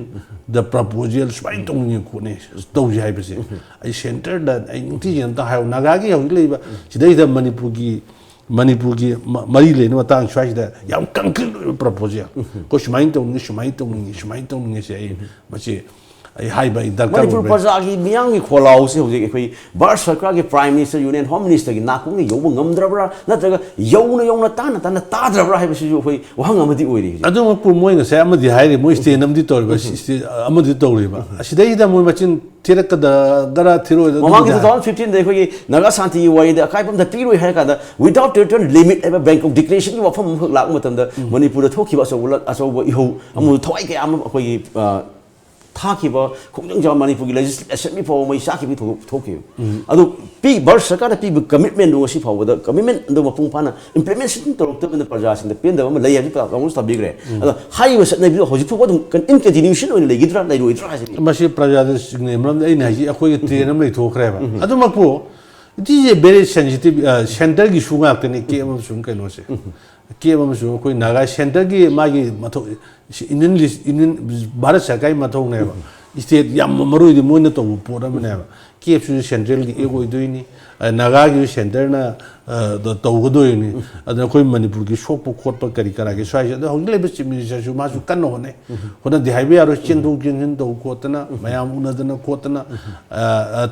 द प्रपोजल स्वाइन तौनी कोने तौजी हायबसे आई सेंटर द आई निंथि जिना ता हाय नागागी हौजि लेबा सिदै द मणिपुर की मरी लेने मतंग स्वाइदा याम कंक्रीट प्रपोजल को शुमाइन तौनी से मचे हाई बाई दरकार मणिपुर प्रजा की मियांग की खोलाउ से होजे कोई भारत सरकार के prime minister union home minister की नाकुंग योब ngमद्रबरा नत्रगा यौना ताना ताद्रबरा हाइबसि जो कोई वहंग अमदि ओइरि अदुम पु मोय ngसे अमदि हाइरे मोय स्टेन अमदि तौरबा अमदि तौरिबा असिदैदा मोय मचिन थिरकदा दरा थिरो ममांग 2015 दे कोई नगा शांति वाई द काइपम द पीरोय हाय कादा विदाउट रिटर्न लिमिट एबा बैंक ऑफ डिक्लेरेशन की वफम लाक मतम द मणिपुर थोखिबा अचौब इहौ अमु थवाई के आम कोई थाखिबा खोंजंग जा मणिपुर की लेजिस्लेशन मी फाव मै साखिबि थोखि अदु पी भारत सरकार पी कमिटमेंट दो सी फाव द कमिटमेंट दो मपुंग फाना इम्प्लीमेंटेशन तोरक्तबन प्रजा सिंग द पेंदब म लय हबि काउंस तबिग्रे अदु हाइबा सनबि हजि फुबो इन कंटिन्यूशन ओइन लेगिद्रा लैरोइद्रा हाजि मसी प्रजा सिंग मरम दै नाजि अखोय ट्रेन हम लैथोखरेबा अदु मकपो दिजे वेरी सेंसिटिव सेंटर की सुंगा तने के हम सुंग कैनो से के हम सुंग कोई नागा सेंटर की मागी मथो इंडियन भारत सरकार मथो ने स्टेट याम मरुइ मोइन तो पोरा मने के सु सेंट्रल की एगो दोइनी नागा की सेंटर ना तौगदोइनी अद कोई मणिपुर की सोप खोट करी करा के स्वाइ अद होंग लेब चीफ मिनिस्टर सु मासु कन्नो होने होना दिहाइबे यारो चेंदो जिन तो खोतना मयाम उनदना खोतना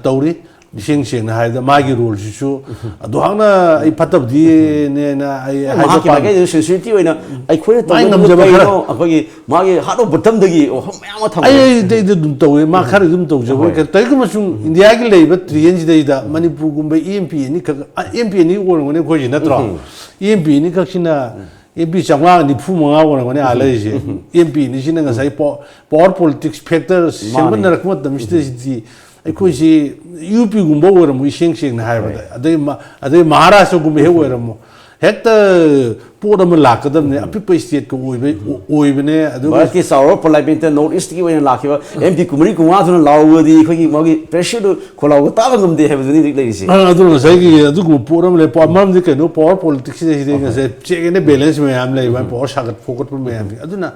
तौरी Sing sing na hai da magi rule sisu aduhang na ai patab di ne na ai hai ba pa ke sensitivity oina ai khoi to no akoi magi hado bottom dagi o mayam tham ai de dum to ma khar dum to je ka tai kuma sung india ki lei ba trian ji dai da manipur gumba emp ni ka emp ni wo ngone khoi na tra emp ni ka sina emp changwa ni phu ma wo ngone a lai je emp ni sina nga sai power politics factor semban na rakmat dam ji अखोई यूपी गुम इं अद महाराष्ट्र गुम हेरमो हेक्ट पोट लाकदने अपिप स्टेट को ओइबने भारत पार्लियामेंट नॉर्थ ईस्ट की लाखिब एमपी कुमरी कुमादुना लाउदी अखोई मागी प्रेशर खोलाउ ताब ngमदे हेबदनि लेरिसे अदु नसाइगी अदु गु पोरम ले पामम दि कनो पावर पॉलिटिक्स से से चेक ने बैलेंस में हम ले पावर सागत फोकट में हम अदुना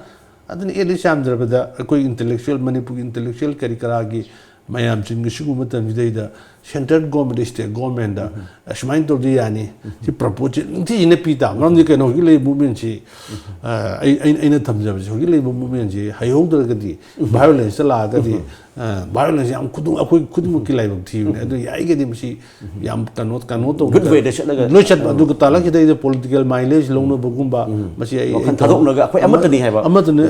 एली सामद्रबदा अखोई इंटेलेक्चुअल मणिपुर इंटेलेक्चुअल करिकरागी mayam chin gi sigu matam da central government state government da asmain to di yani si propose ti ne pita ngam di ke no gi le movement si ai na tham jab gi le movement si hai ho da ga di violence la ga di violence yam khudung akoi khudung ki lai bak thi ne adu yai ge di si yam kano to good way de chat la lo chat adu ka tala ki da political mileage long no bagumba masi ai thadok na ga akoi amat ni hai ba amat ni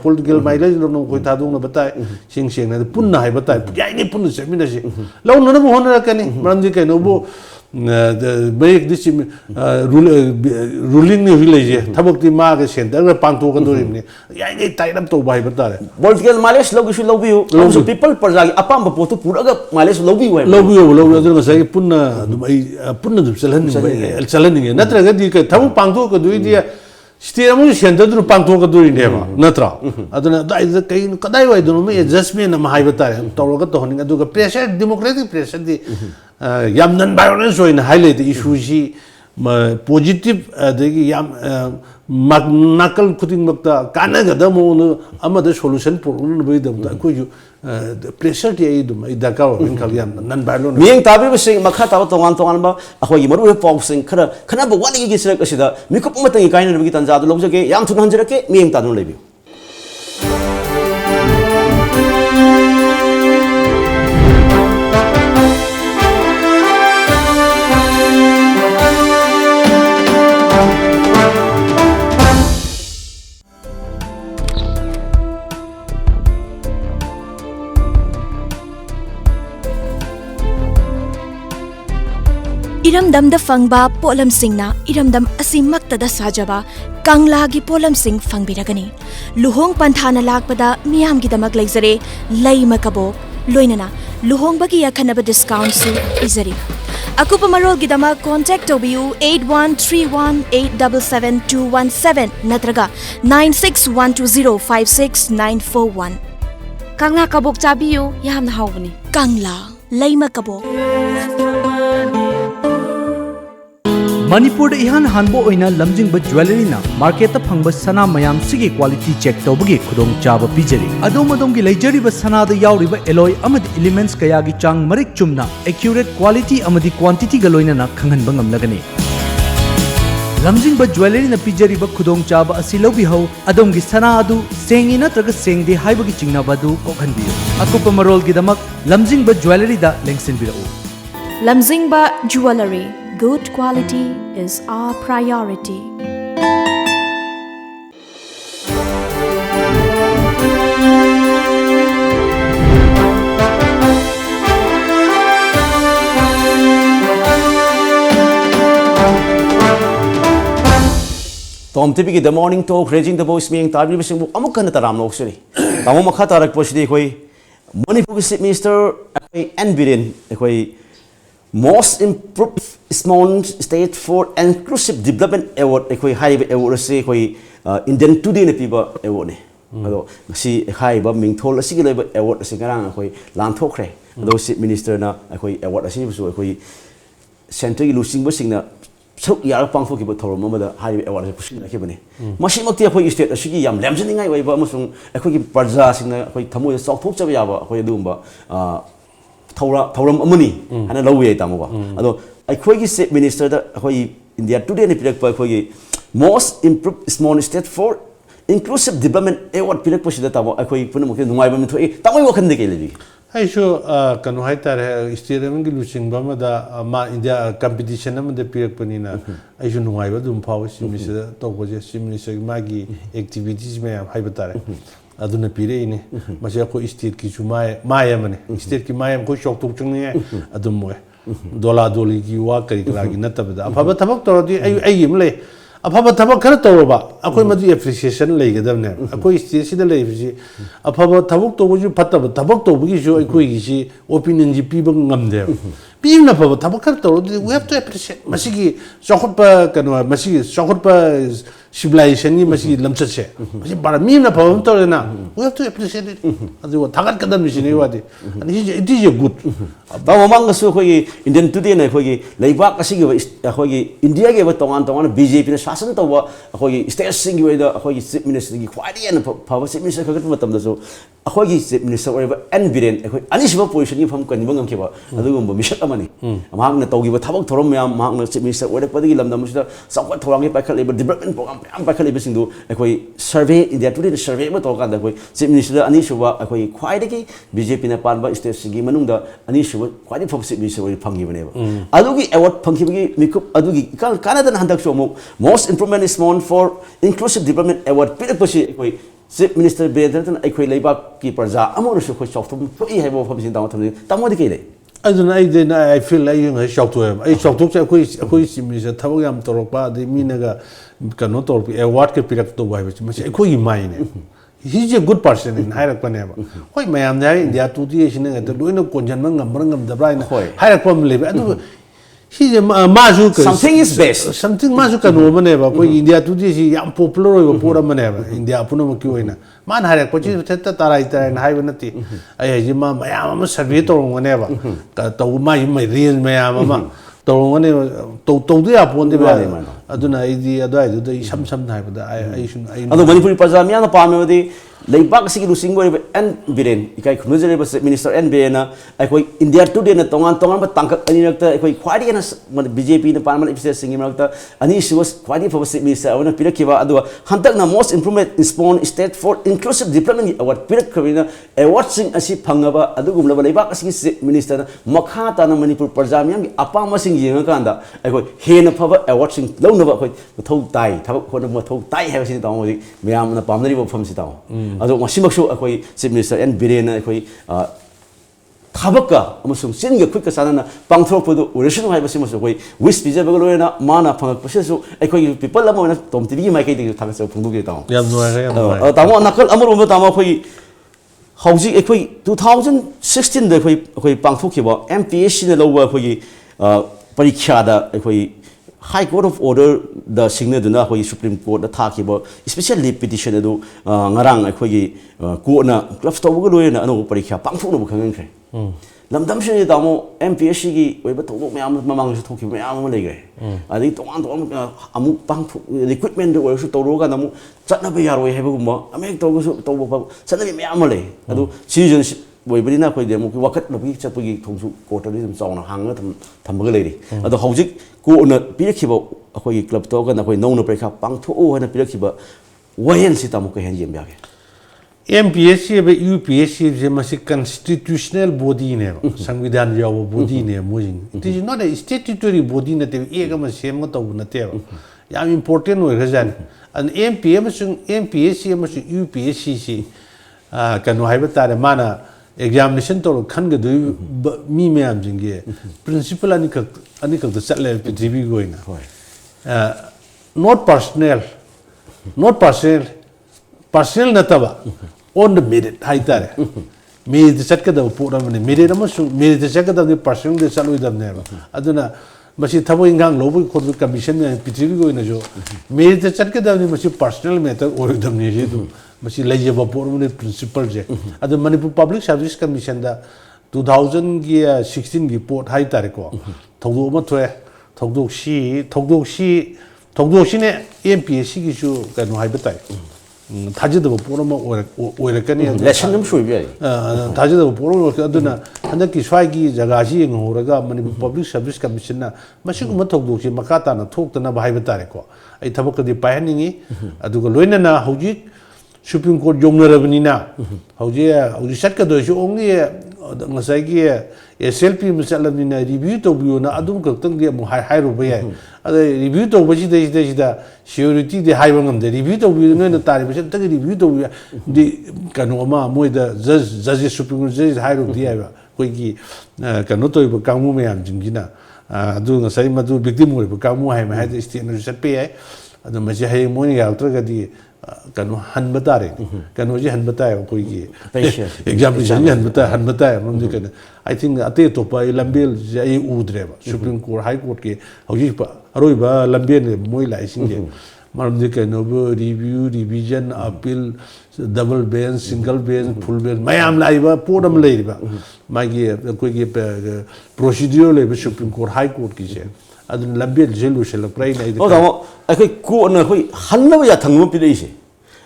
political mileage long no koi thadok na batai sing sing na punna hai batai yai ni punna se mina si lo no bo hona ka ni maram di kai no bo make this ruling ni village thabok ti ma ga center ga pangto ka do ni yai ni tai ram to bai batare political mileage lo gi lo biu so people parja gi apam ba potu pura ga mileage lo biu lo biu adu sai punna dum ai punna dum chalan ni natra ga di ka thabok pangto ka do dia Setiap mungkin center tu pangtung kedua ini apa, natra. Aduna dah itu kain kadai wai dulu me adjustment nama hai betul. Tahu kan tuh ni kan tu pressure democratic pressure di yam non violence so in highlight issue si positive degi yam nakal kuting makta karena kada mau nu amada solution problem beri dah. Aku ju pressure dia itu idakau in kalian non violence. Miang tapi besing makha tahu tongan ba aku lagi maru pau sing kena buat lagi kisah kesida. Mikop umat yang kain ada begitu tanjat log jake yang tunan jerake miang tanu lebih. Iramdam da fangba polam singna iramdam asimakta da sajaba kangla gi polam sing fangbiragani luhong panthana lakpada miyam gi damak leizare leima kabok loinana luhong bagi yakhanaba discount su izari akupa marol gi damak contact obu 8131877217 natraga 9612056941 kangla kabok chabiyu yamna hawbani kangla leima kabok Manipur ihan hanbo oina lamjingba jewelry na market phangba sana mayam sigi quality check tawbagi khudong chaba pijari adom gi leijariba sana da yauriba alloy amadi elements kaya gi chang marik chumna accurate quality amadi quantity ga loina na khangan bangam lagani lamjingba jewelry na pijariba khudong chaba asi lobi ho adom gi sana adu sengi na traga sengdi haibagi chingna badu kokhan biyo akupa marol gi damak lamjingba jewelry da lengsin birau Lamjingba Jewelry. Good quality is our priority. Tom tipi the morning talk raising the voice meeting tabi bising bu amuk kan taram no actually. Tamu makha tarak posidi koi Manipur Minister Envirin koi Most Improved Small State for Inclusive Development Award ekoi haiba award se ekoi Indian Today ne piba award ne ado si haiba mingthol asigi leba award se garang ekoi lanthokre ado si minister na ekoi award asi bu ekoi center gi lusing ba singna sok yar pangfo ki ba thorom ma da haiba award se pusin rakhe bane masi makti ekoi state asigi yam lemjani ngai waiba amasung ekoi gi parja singna ekoi thamoi sok thok chaba yaba ekoi dumba Tauram amani ana lawi tamu ba ado akhoi gi state minister da akhoi India Today ne pirak pa akhoi gi most improved small state for inclusive development award pirak pa sida tamu akhoi puna mukhe nungai ba mi thoi tamai wakhan de ke lebi ai so kanu hai tar state am gi luching ba ma da ma India competition am de pirak pani na ai so nungai ba dum phaw si mi se to ko je si minister ma gi activities me hai ba tar aduna pire ini masih aku state ki cuma maya mana state ki maya aku shock tuk cungi adum moe dola doli ki wa kari lagi nata beda apa tabak to di ai imle apa tabak kana to ba aku madu appreciation lagi gadam ne aku state sida lagi biji apa tabak to buju patta tabak to bugi jo aku gi si opinion ji pi bang ngam de पीना फब थब खर तौर वी हैव टू एप्रिशिएट मसीगी चौखट कनो मसीगी चौखट civilization की मसीगी लमचत से मसी बड़ा मीना फब तौर ना we have to appreciate it अदु थागत कदम मिसिने वादे इट इज ए गुड ता ममंग सु खोगी इंडियन टुडे ने खोगी लेबाक असिगी खोगी इंडिया के तोंगान तोंगान बीजेपी ने शासन तौबा खोगी स्टेट सिंग की वेदा खोगी चीफ मिनिस्टर की ख्वाइदी न फब चीफ मिनिस्टर खगत मतम दसो खोगी chief minister Oreva N villain खोई अनिसिबा पोजीशन की फम कनिबंग हम केबा अदुगुम मिशन अमनी मांग न तौगी थबक थोरम मयाम मांग न चीफ मिनिस्टर ओरे पदगी लमदम सिदा सावत थोरांगी पाखल लेबर डेवलपमेंट प्रोग्राम मयाम पाखल लेबर सिंदु खोई सर्वे इंडिया टुडे सर्वे म तोका द खोई चीफ मिनिस्टर अनिसुबा खोई ख्वाइदी बीजेपी ने पानबा स्टेट सिंग की मनुंग अनिसुबा ख्वाइदी फब चीफ मिनिस्टर ओरे फंगिबनेबा अदुगी अवार्ड फंगिबगी मिकुप अदुगी कानादन हंदक सो most improvement is known for inclusive development award पिरपसी खोई चीफ मिनिस्टर बेदरतन अखोई लेबाक की प्रजा अमोरसु खोई चौथुम थोई हैबो फबसिन दाव थमनि तमोदि केले अदुना आई देना I feel like I shock तो आई शॉक तो अखोई चीफ मिनिस्टर थबक याम तोरपा दे मीनगा कनो तोर अवार्ड के पिरक तो बाय मसे अखोई माइने he is a good person in higher paneba hoi mayam da india tu ti shin ga to loina konjan mang ngam da bra ina higher pam le adu he is mazu something is best something mazu ka no maneba ko india tu ti si yam popular oi pura maneba india apuno ma ki oina man higher ko chi theta tarai ta na hai banati ai ji ma mayam ma survey to ngoneba ka to ma yi mai real mayam ma to ngone to de apon de ba aduna ai di adai du dai sam sam nai ba ai sun ai adu manipuri praja miya na pamedi लेबाक से लुसिंग एन बिरेन इकाई खुनुजरे मिनिस्टर एन बिरेन अखोई इंडिया टुडे ने तोंगान तोंगान तांकक अनिरक्त अखोई ख्वाडी न बीजेपी ने पार्लियामेंट इफिसिएंट सिंग मरक्त अनि सुवस ख्वाडी फबस मिनिस्टर अवना पिरकिबा अदु हंतक ना मोस्ट इंप्रूवमेंट स्पोन state for inclusive development award पिरक खबिना अवार्ड सिंग असि फंगबा अदुगुमलब लेबाक असि मिनिस्टर मखा ताना मणिपुर प्रजा मियाम अपा मसिंग येंगा कांदा अखोई हेन फब अवार्ड सिंग लौनबा अखोई मथौ ताई थबक होन मथौ ताई हैबसि ताओ मियाम न पामनरि बफम सि ताओ अदो मसिमक्सु अखोई चीफ मिनिस्टर एन बिरेन अखोई थाबक्का अमसुंग चिनगा खुक्का सानना पांगथोरपदु उरेशन हाइबसिमसु अखोई विश पिजबग लोयना माना फंगकपसेसु अखोई पीपल अमोना तोम टीवी माइकै दिगु थागसु फुंदुगे ताओ याम नुआरे तामो नकल अमरुम तामो अखोई हौजी अखोई 2016 दा अखोई पांगथोखिबा एमपीएससी ने लौबा अखोई परीक्षा दा अखोई High Court of Order the signal duna hoi Supreme Court the thakiba special leave petition adu ngarang akhoi court na club to bu loina anu parikha pangthu no khang khre lamdam se damo MPSC gi oiba to myam mamang su thoki myam ma legre adi tong an amu pangthu equipment de oisu to ro ga namu chatna ba yaroi hebe gumba amek to su to ba chatna myam ma le adu citizenship boibadina khoi de mu ki wakat no bi chatpagi thongsu court ri sam chawna hanga tham ga leiri adu hojik को न पिरखिबा अखोई क्लब तो गन अखोई नौन परीक्षा पांगथो हन पिरखिबा वहेन सि तामु कहेन जेम यागे एमपीएससी बे यूपीएससी जे मसी कॉन्स्टिट्यूशनल बॉडी ने संविधान याव बॉडी ने मोजिन it is not a statutory body ने ते एग म सेम तो न ते याम इंपोर्टेंट होय गजान एन एमपीएससी मसी यूपीएससी सि कनो हाइबा तारे माना एग्जामिनेशन तो खनगदु मी मैम जिंगे प्रिंसिपल अनिकक द चले पृथ्वी गोइना नॉट पर्सनल नतबा ऑन द मेरिट हाइतारे मेरिट चटकदब पोरा मने मेरिट मेरिट चटकदब पर्सनल दे चलोइदबने अदुना मसी थबो इंगांग लोबो खोद कमीशन में पृथ्वी गोइना जो मेरिट चटकदब मसी पर्सनल मैटर ओरिदबने जे दु मसी लेजेबा पोरमने प्रिंसिपल जे अदु मणिपुर पब्लिक सर्विस कमीशन दा 2016 की पोर्ट हाई तारे को थौदो म थोए थौदोसी ने एमपीएससी की जो कनो हाई बताई थाजदब पोरम ओरकनी लेसन नम सोइ बे थाजदब पोरम अदुना हंदक की स्वाई की जगह जी ngorगा मणिपुर पब्लिक सर्विस कमीशन ना मसिगुम थौदोसी मकाता ना थोक्तना भाई बतारे को आई थबक दी पाहनिंगी अदुगा लोइना हौजी सुप्रीम कोर्ट जोंगरबनीना हौजे हौजी सटकदोसु ओंली ngसाइगी एसएलपी मचलबनीना रिव्यू तोबियोना अदुम कक्तंग दे मु हाइरोबे याय अदे रिव्यू तोबजी दे सिक्योरिटी दे हाइबंगम दे रिव्यू तोबियो नोना तारि बसे तक रिव्यू तोबियो दि कनोमा मोइदा जज सुप्रीम कोर्ट जज हाइरो दि आबा कोइगी कनो तोइबो कामु मयाम जिंगिना अदु ngसाइ मदु विक्टिम होइबो कामु हाइ मा हाइ स्टेट न सटपे याय अदु मजे हाइ मोनि याउत्रगदि कनो हन बता रहे कनो जी हन बताए कोई की Patience. एग्जामिनेशन हन बताए मम कनो आई थिंक अते तो पाई लंबेल जे उद्रे सुप्रीम कोर्ट हाई कोर्ट के हौजी अरोइबा लंबेल मोय लाइसिंग जे मरम कनो review revision appeal double bench single bench full bench मैम लाइबा पोडम लेरिबा मागी कोई के प्रोसीड्यूर लेबा सुप्रीम कोर्ट हाई कोर्ट की से अदन लंबेल जेलु से लप्राई नहीं Oh, tamo, aku ku na aku hanna ba ya thangmu pi dei se.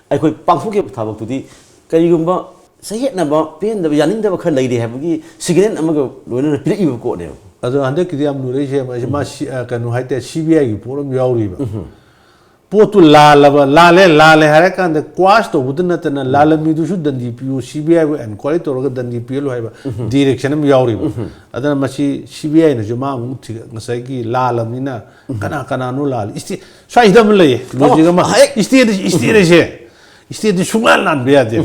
Aku pangfu ke thabak tu di kai gumba sahi na ba pen da yaning da ba khan lai de ha gi sigen amaga loina pi dei ko ne. अदो हंदे कि हम नुरे से मा कनु हाइते सीबीआई की पोरम यावरीबा पोतु लाले हरे कांदे क्वाश तो बुदन नतना लालमी दुसु दंदी पियो सीबीआई वो एनक्वायरी तोरग दंदी पियो लो हाइबा डायरेक्शन में यावरीबा अदन मसी सीबीआई न जो मा ngसai की लालमिना कना नो लाल इस्ती स्वाइदम ले लोजिगा मा इस्ती से इस्ते सुंगाल नान बेया दे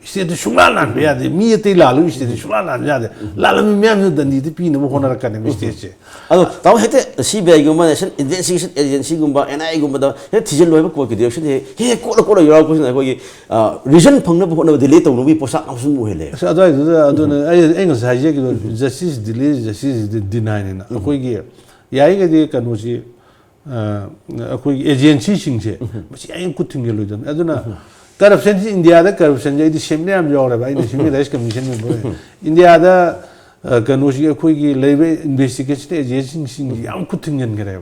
इस्ते सुंगाल नान बेया दे मी ते लालु इस्ते सुंगाल नान बेया दे लालमी म्याम दंदी ते पी न होनर कने मिस्ते से Ado tamo hete CBI gumba National Investigation Agency gumba NIA gumba da he thijel loiba ko ki direction he ko yara ko na ko gi reason phangna bo na delay to no bi posa amsun mo hele. So ado na ai ngas haje ki justice delay justice deny na ko gi yai ga de kanu si ko agency sing se masi ai ku thingel lo dan ado na corruption India da corruption je di semne am jawra ba ini semne rice commission me India da कनो सी अखोई की लेबे इन्वेस्टिगेशन एजेंसी सिंग याम कुथिंगन करे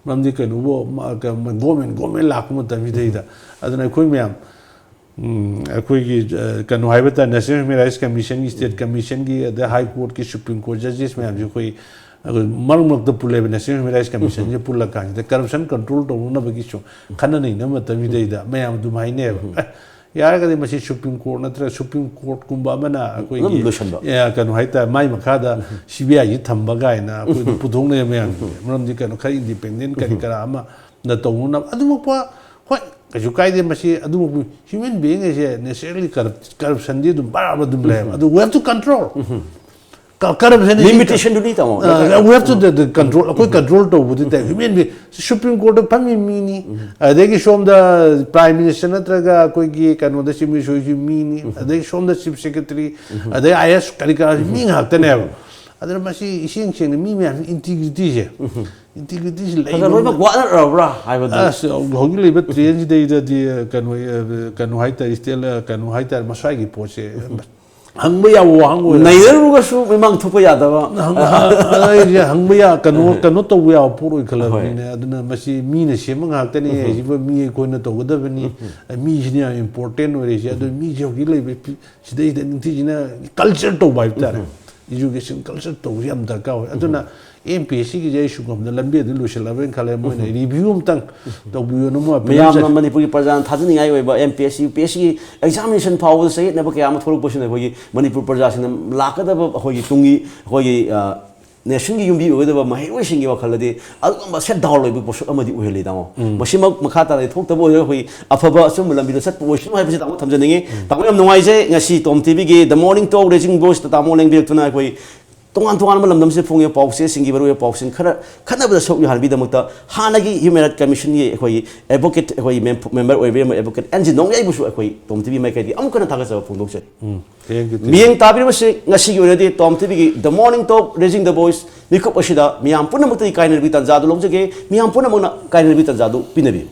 ममदि कनो वो गवर्नमेंट लाख म तमी देदा अदन अखोई म्याम अखोई की कनो हाइबता नेशनल ह्यूमन राइट्स कमीशन की स्टेट कमीशन की द हाई कोर्ट की सुप्रीम कोर्ट जजेस म्याम जो कोई मरमक द पुले नेशनल ह्यूमन राइट्स कमीशन जे पुला का करप्शन कंट्रोल तो न बगी सो खना नहीं न तमी देदा म्याम दुमाई ने यार कदे मसी सुप्रीम कोर्ट नत्र सुप्रीम कोर्ट कुंबा मना कोई या कनो हाइता माई मखादा सीबीआई थंबा गायना कोई पुथोंग ने म्याम मरम दि कनो खै इंडिपेंडेंट करी करा अमा न तौना अदुमपा होय कजु कायदे मसी अदुमप human being is necessarily corruption दि दुम बारा दुम ले अदु we have to control corruption Limitation do ni tamo. We have to control कोई control तो बुद्धि तय ह्यूमन भी सुप्रीम कोर्ट of फमी मीनी देखिए शोम द प्राइम मिनिस्टर नत्रगा कोई की कनो द चिमी शोई मीनी देखिए शोम द चीफ सेक्रेटरी देखिए आईएएस करिका मींग हाकते ने अब अदर मसी इशिंग चिंग मी में इंटीग्रिटी है इंटीग्रिटी से Kaga loiba gwa na ra hai ba. as होगी ले बट ट्रेन दे द कनो हाइता स्टेल कनो हाइता मसाई की पोचे हंगबया वो हंगो Neither ruga su memang thupa ya da ba. ये हंगबया कनो तो वो यार पूरा इकल्ला बनी है अदना मसी मी ने शेमंग हाकते ने ये जीव मी कोई न तो गदा बनी मी जिन्या इम्पोर्टेंट हो रही है अदो मी जो गिले सिदे सिदे निति जिन्या कल्चर तो वाइब तारे एजुकेशन कल्चर तो याम दरकार है अदना एमपीएससी की जय शुगम द लंबे द लुशलाबेन खाले मोय ने रिव्यू तंग तो बियो नो मो Miyam na Manipuri Prajan thajani ngai ba MPSC UPSC examination power sai na ba kya ma thoruk posin hoi Manipur Praja sin lakada ba hoi tungi hoi nation gi yumbi oi da ba mahiroi sing gi wakhal de algam ba set down loi bu posu amadi uhele da mo masima makha ta le thok ta bo hoi afaba asum lambi da set posin hai bisi ta mo thamjaningi ta mo yam nuai je ngasi Tom TV gi the morning talk raging voice ta mo leng bi tuna hoi tongan malam se phung ye pause singi baru ye pause khana ba sok han bi da mukta hanagi human rights commission ye khoi advocate khoi member oi be advocate and nong yai busu khoi Tom TV mai kai di am kana thaga sa phung dok se miyang tabir ba se ngasi gi ore di Tom TV gi the morning talk raising the voice mikop asida miyam puna mukta kai ner bi tan jadu lok jage miyam puna mona kai ner bi tan jadu pinabi